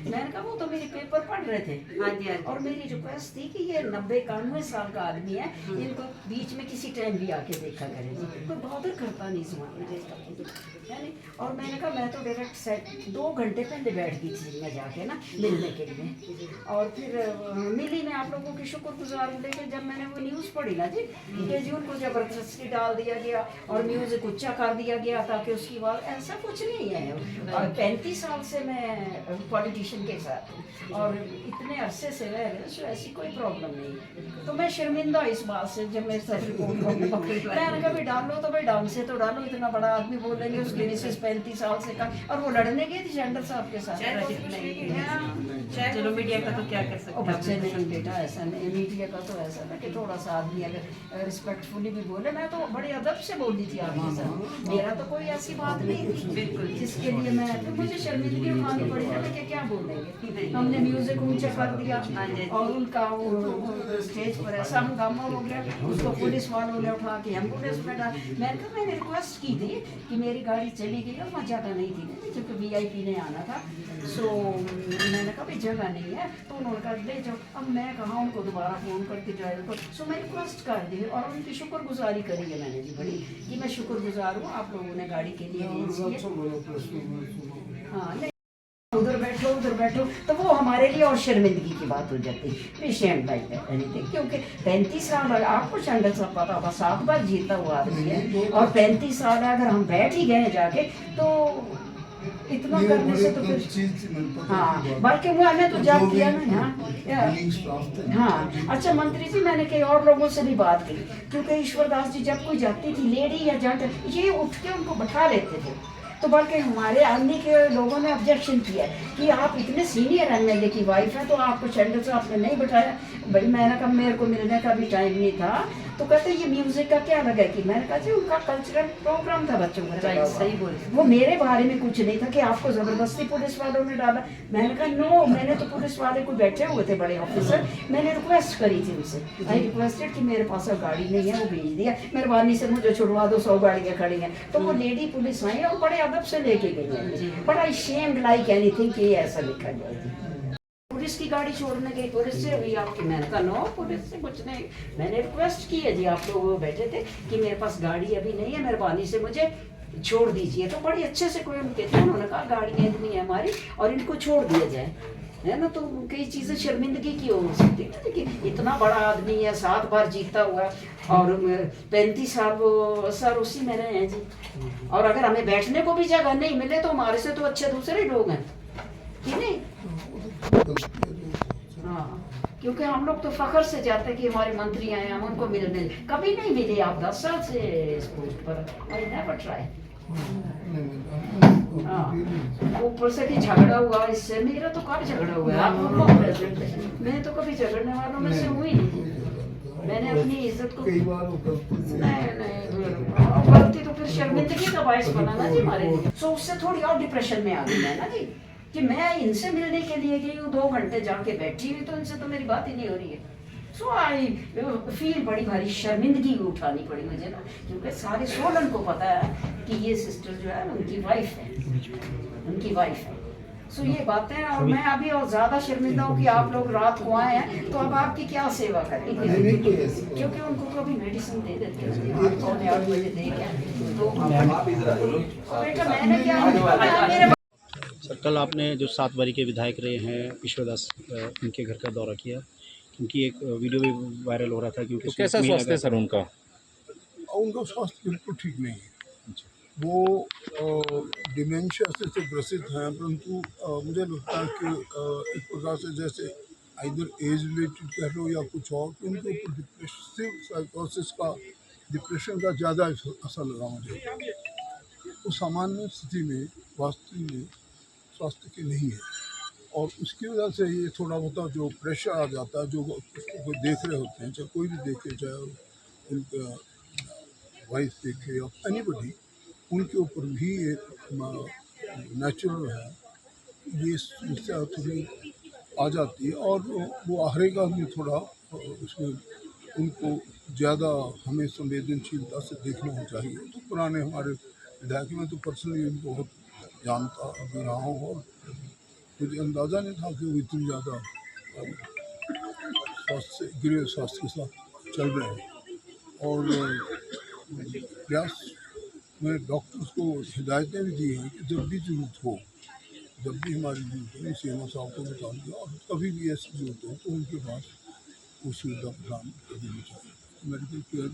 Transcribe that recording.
मैंने कहा वो तो मेरे पेपर पढ़ रहे थे। हाँ जी, हाँ जी। और मेरी रिक्वेस्ट थी कि ये 90-91 साल का आदमी है, इनको बीच में किसी टाइम भी आके देखा करें, कोई बॉदर करता नहीं इस मामले है नहीं। और मैंने कहा मैं तो डायरेक्ट सेट 2 घंटे पहले बैठ गई थी मैं जाके ना मिलने के लिए। और फिर मिली, मैं आप लोगों की शुक्रगुजार हूँ। लेकिन जब मैंने वो न्यूज़ पढ़ी ना जी कि जी उनको ज़बरदस्ती डाल दिया गया और म्यूज़िक ऊँचा कर दिया गया ताकि उसकी आवाज़, ऐसा कुछ नहीं है। और 35 साल से मैं पॉलिटिशियन के साथ हूँ और इतने अरसे से रह रहे, सो ऐसी कोई प्रॉब्लम नहीं। तो मैं शर्मिंदा इस बात से जब मेरे साथ रिपोर्ट मैंने कहा भाई डालो तो भाई डांग से तो डालो, इतना बड़ा आदमी बोलेंगे उसके मिसेस 35 साल से का, और वो लड़ने गई थी जेंडर साहब के साथ। चलो मीडिया का तो क्या कर सकते और बच्चे नहीं बेटा, ऐसा नहीं, मीडिया का तो ऐसा ना कि थोड़ा सा आदमी अगर रिस्पेक्टफुली भी बोले। मैं तो बड़े अदब से बोल दी थी आपके साथ, मेरा तो कोई ऐसी बात नहीं थी बिल्कुल जिसके लिए मैं, तो मुझे शर्मिंदगी उठानी पड़ी ना कि क्या बोलेंगे। हमने म्यूजिक ऊंचा कर दिया और उनका वो स्टेज पर ऐसा हंगामा हो गया, उसको पुलिस वालों ने उठा के एम्बुलेंस में डाल। मैंने रिक्वेस्ट की थी कि मेरी गाड़ी चली गई और वहाँ जगह नहीं थी क्योंकि VIP ने आना था। सो मैंने कहा भाई जगह नहीं है, तो उन्होंने कहा ले जाओ। अब मैं कहा उनको दोबारा फ़ोन करके ड्राइवर को, सो मैं रिक्वेस्ट कर दी और उनकी शुक्रगुजारी करी है मैंने जी बड़ी, कि मैं शुक्रगुजार हूँ आप लोगों ने गाड़ी के लिए अरेंज किया। हाँ नहीं, उधर बैठो तो वो हमारे लिए और शर्मिंदगी की बात हो जाती है। शेम लाइक एनीथिंग, क्योंकि 35 साल आपको चंडल साहब पता होगा 7 बार जीता हुआ आदमी है, और 35 साल अगर हम बैठ ही गए जाके तो इतना करने से तो फिर हाँ, बल्कि वो हमें तो जब किया ना। हाँ अच्छा मंत्री जी, मैंने कई और लोगों से भी बात की, क्योंकि ईश्वर दास जी जब कोई जाती थी लेडी या जेंट, ये उठ के उनको बैठा लेते थे। तो बल्कि हमारे आदमी के लोगों ने ऑब्जेक्शन किया कि आप इतने सीनियर MLA की वाइफ है तो आपको चैंडल से आपने नहीं बैठाया। भाई मैंने कहा मेरे को मिलने का भी टाइम नहीं था। तो कहते ये म्यूजिक का क्या लगा कि मैंने कहा जी उनका कल्चरल प्रोग्राम था बच्चों का। सही बोल, वो मेरे बारे में कुछ नहीं था कि आपको जबरदस्ती पुलिस वालों ने डाला। मैंने कहा नो, मैंने तो पुलिस वाले को बैठे हुए थे बड़े ऑफिसर, मैंने रिक्वेस्ट करी थी उनसे, आई रिक्वेस्टेड कि मेरे पास अब गाड़ी नहीं है, वो भेज दिया मेहरबानी से मुझे छुड़वा दो, 100 गाड़ियाँ खड़ी हैं। तो वो लेडी पुलिस आई और बड़े अदब से लेके गई है, but I shamed like anything कि ऐसा लिखा गया। पुलिस की गाड़ी छोड़ने गई, पुलिस से भी आपकी, मैंने कहा नो पुलिस से कुछ नहीं, मैंने रिक्वेस्ट की है जी, आप लोग बैठे थे कि मेरे पास गाड़ी अभी नहीं है, मेहरबानी से मुझे छोड़ दीजिए। तो बड़ी अच्छे से कोई उनके थे, उन्होंने कहा गाड़ियाँ इतनी है हमारी और इनको छोड़ दिया जाए, है ना। तो कई चीज़ें शर्मिंदगी की हो सकती है, लेकिन इतना बड़ा आदमी है, 7 बार जीता हुआ और 35 साल वो सर उसी में रहे हैं जी। और अगर हमें बैठने को भी जगह नहीं मिले तो हमारे से तो अच्छे दूसरे लोग हैं कि नहीं। हाँ, क्योंकि हम लोग तो फखर से जाते हैं कि हमारे मंत्री आए, हम उनको मिलने कभी नहीं मिले। आप 10 साल से इस पोस्ट पर, आई नेवर ट्राई। ऊपर से कि झगड़ा हुआ इससे, मेरा तो कब झगड़ा हुआ है, आप प्रेसिडेंट, मैं तो कभी झगड़ने वालों में से हुई नहीं। मैंने अपनी इज्जत को कई बार नहीं गलती तो फिर शर्मिंदगी का बायस बना ना जी हमारे लिए। सो उससे थोड़ी और डिप्रेशन में आ गई है ना जी, कि मैं इनसे मिलने के लिए गई हूँ, 2 घंटे जाके बैठी हुई, तो इनसे तो मेरी बात ही नहीं हो रही है। सो आई फील बड़ी भारी शर्मिंदगी उठानी पड़ी मुझे ना, क्योंकि सारे सोलन को पता है कि ये सिस्टर जो है उनकी वाइफ है, उनकी वाइफ है। सो ये बातें, और मैं अभी और ज़्यादा शर्मिंदा हूँ कि आप लोग रात को आए हैं, तो अब आपकी क्या सेवा करेंगे, क्योंकि उनको कभी मेडिसिन दे देते हैं 8 बजे दे के, तो बेटा मैंने क्या। सर कल आपने जो 7 बारी के विधायक रहे हैं ईश्वरदास, उनके घर का दौरा किया, उनकी एक वीडियो भी वायरल हो रहा था क्योंकि तो कैसा स्वास्थ्य है सर उनका? उनका स्वास्थ्य बिल्कुल ठीक नहीं है। वो डिमेंशिया से ग्रसित हैं, परंतु मुझे लगता है कि एक प्रकार से जैसे इधर एज रिलेटेड कह लो या कुछ और, तो उनके ऊपर डिप्रेसिव साइकोसिस का, डिप्रेशन का ज़्यादा असर लगा मुझे। वो सामान्य स्थिति में वास्तव में स्वास्थ्य के नहीं है, और उसकी वजह से ये थोड़ा बहुत जो प्रेशर आ जाता है, जो उसको देख रहे होते हैं, चाहे कोई भी देखे, चाहे उनका वाइफ देखे या एनीबडी, उनके ऊपर भी एक नेचुरल है ये समस्या थोड़ी आ जाती है, और वो हरेगा में थोड़ा उसमें उनको ज़्यादा हमें संवेदनशीलता से देखना चाहिए। तो पुराने हमारे विधायक में तो पर्सनली उनको बहुत जानता भी रहा हूँ, और मुझे अंदाज़ा नहीं था कि वो इतनी ज़्यादा गृह स्वास्थ्य के साथ चल रहे हैं। और प्रयास में डॉक्टर्स को हिदायतें भी दी हैं कि जब भी ज़रूरत हो, जब भी हमारी ज़रूरत हो, सीएमओ साहब को बता दिया, और कभी भी ऐसी ज़रूरत हो तो उनके पास वो सुविधा प्रदान कर देनी चाहिए। Medical care